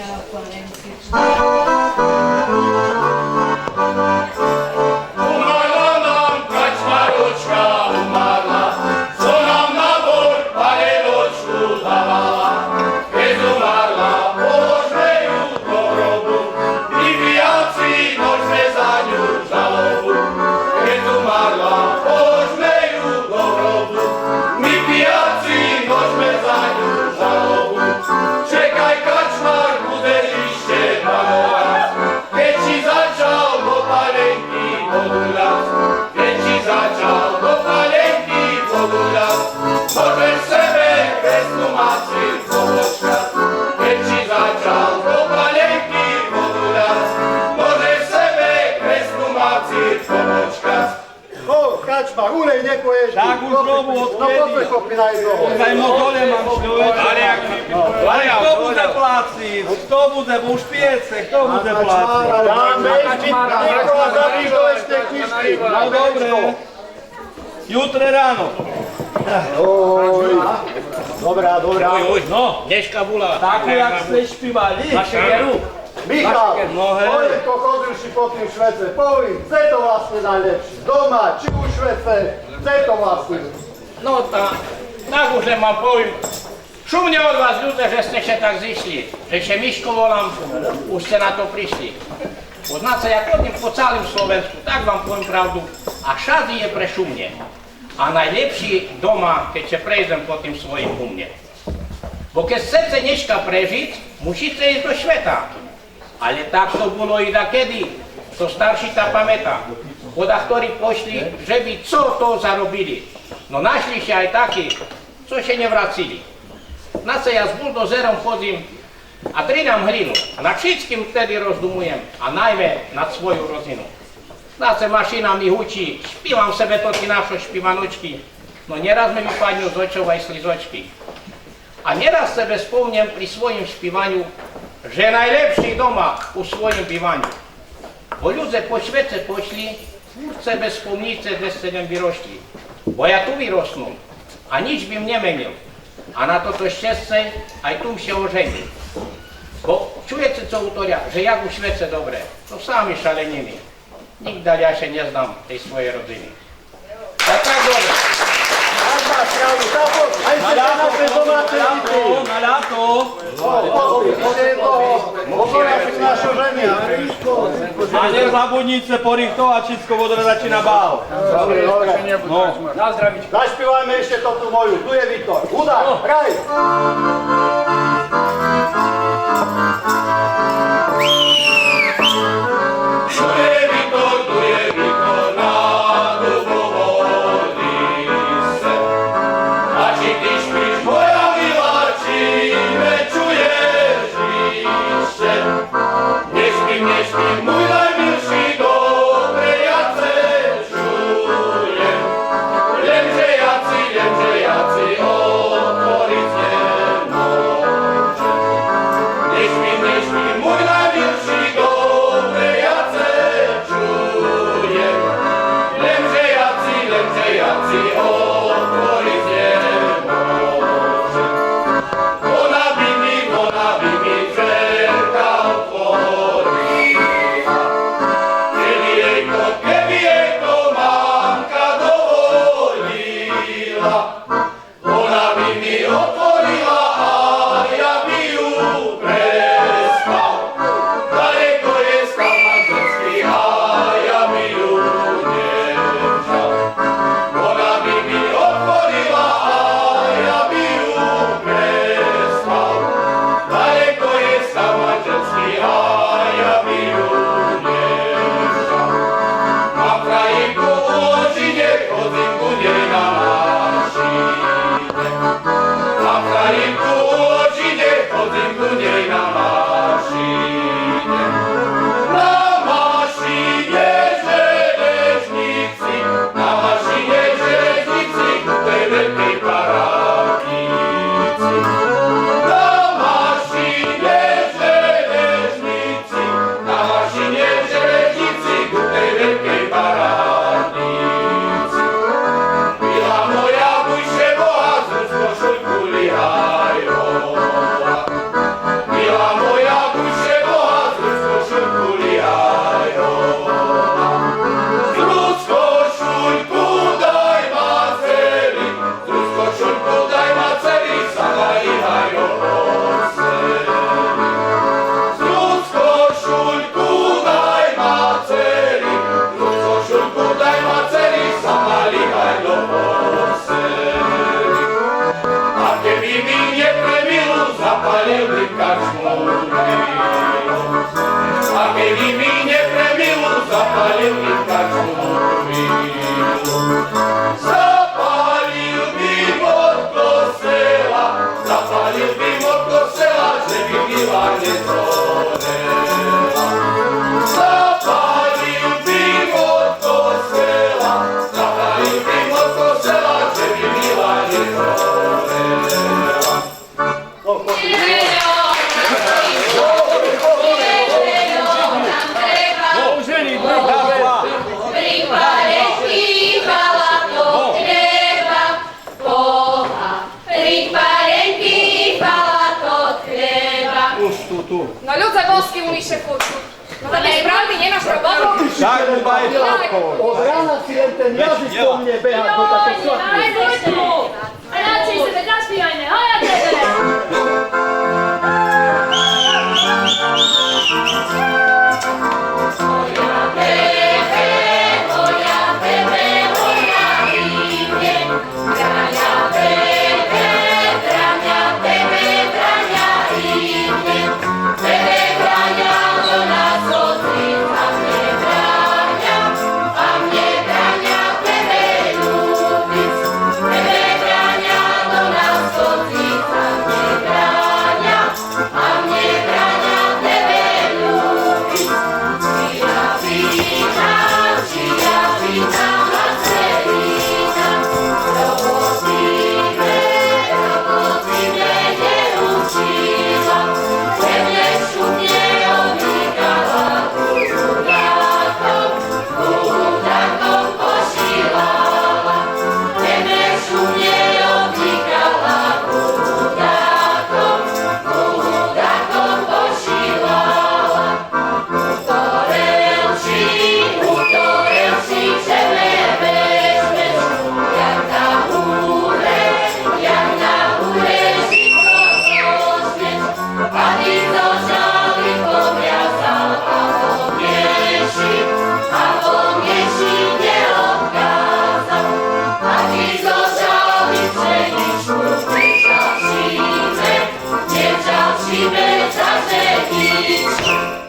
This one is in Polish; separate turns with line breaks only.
Ja, panenky.
Umarla nam kačmaročka, umarla, co nam na boj paneločku dávala. Keď umarla, položme ju do hrobu, my pijaci nožme za ňu žalobu. Keď umarla, položme ju do hrobu, my pijaci nožme za ňu žalobu. Čekaj, kačmar, bude ešte panovať, keď si začal do panenky poguľať. Keď si začal do panenky poguľať, môžeš sebe kresnú maci pobočkať. Keď si začal do panenky poguľať, môžeš sebe kresnú maci pobočkať.
Kačmar, ulej nepoješ.
Tak už znovu
No
odkedy.
poďme kopi na jedno.
Aj motole mám človek. Ale kto bude pláciť? Kto bude už piece? Kto bude pláciť?
Dáme Niko a zabíš do ešte knižky.
No dobre. Jutre ráno.
Oj. Dobrá.
No, dneška bola.
Takú, jak ste špívali.
Naše veru.
Michal,
No hej.
poďme to chodil si po tým Švece. Povím, co je to vlastne najlepšie? Doma, či u Švece, co je to vlastne?
No tak už len mám poviem. Šumne od vás ľudia, že ste še tak zišli. Že še Miško volám, už ste na to prišli. Poznáte, ja chodím po celém Slovensku, tak vám poviem pravdu. A všade je pre šumne. A najlepší doma, keď še prejdem po tým svojim umne. Bo keď chcete dneška prežiť, musíte ísť do sveta. Ale tak to bolo i dakedy, to starší tá pamätá. Voda, ktorí pošli, že by co to zarobili. No našli się aj takí, co się nie wracili. Na co ja z buldozerom chodím a trinam hlinu. A nad všetkým vtedy rozdumujem, a najmä nad svoju rodinu. Na co mašina mi hučí, špívam sebe to ty naše špívanočky, no nieraz mi vypadnú z očov aj slizočky. A nieraz sebe spomniem pri svojim špívaniu, že najlepší doma u svojim bývaniu. Bo ľudia po svete pošli, sebe spomnice, kde ste nem vyrošli. Bo ja tu vyrosnul a nič by m nemenil. A na toto šťastie aj tu się oženil. Bo čujete, co utoria, že jak u Švece dobre, to sami šaleniny. Nikdy ja še neznám tej svojej rodiny. Tak dobre.
Tak máš pravdu, Tapot, aj ste sa naše domáce dity.
Na ľato.
Ešte jednoho, pokoja si našu ženy.
A nezabudnite porýchtovať všetko, bo začína bál.
Dobre.
No.
Zašpívajme ešte to tu moju, tu je Viktor. Udar, hraj!
Tu je Viktor na dubovolise. A či ty špíš, moja milá, či nečuješ ešte? Nešpím, môj najmilší, dobre ja te čujem. Lenže jaci otvoriť nemôžem. Nešpím, môj najmilší, dobre ja te čujem. Lenže jaci otvoriť nemôžem. Ona by mi dverka otvorila. Keby jej to mamka dovolila. Ona by mi otvorila a ja by ju prespal. Daleko je stav manželský a ja by ju nevzal. Ona by mi otvorila a ja by ju prespal. Daleko je stav manželský a ja by ju nevzal. Mám krajinku u Ložine, chodím ku nej na mašine. Mám krajinku u Ložine, chodím ku nej na mašine. Na mašine železnici, na mašine železnici, ku tej veľkej parádnici. Na mašine železnici, na mašine železnici, ku tej veľkej parádnici. Milá moja, buď še boha, z košuľku lihajová. zapalił by karczmu wino. A kiedy mi nie premiło, zapalił by karczmu wino. Zapalił by od kościoła, zapalił by od kościoła, żeby piła nie zgonęła. Zapalił by od kościoła, zapalił by od kościoła, żeby piła nie zgonęła.
No ľudze bosky umíše furku. No to tej pravdy nemáš robotu?
Tak, dbaj.
Od rana si len ten jazyk po mne beha do také sladké.
Aj poď mu! A radšej sebe zaspívajme, hoj a tebe! Nie chciał ci być, a że nic.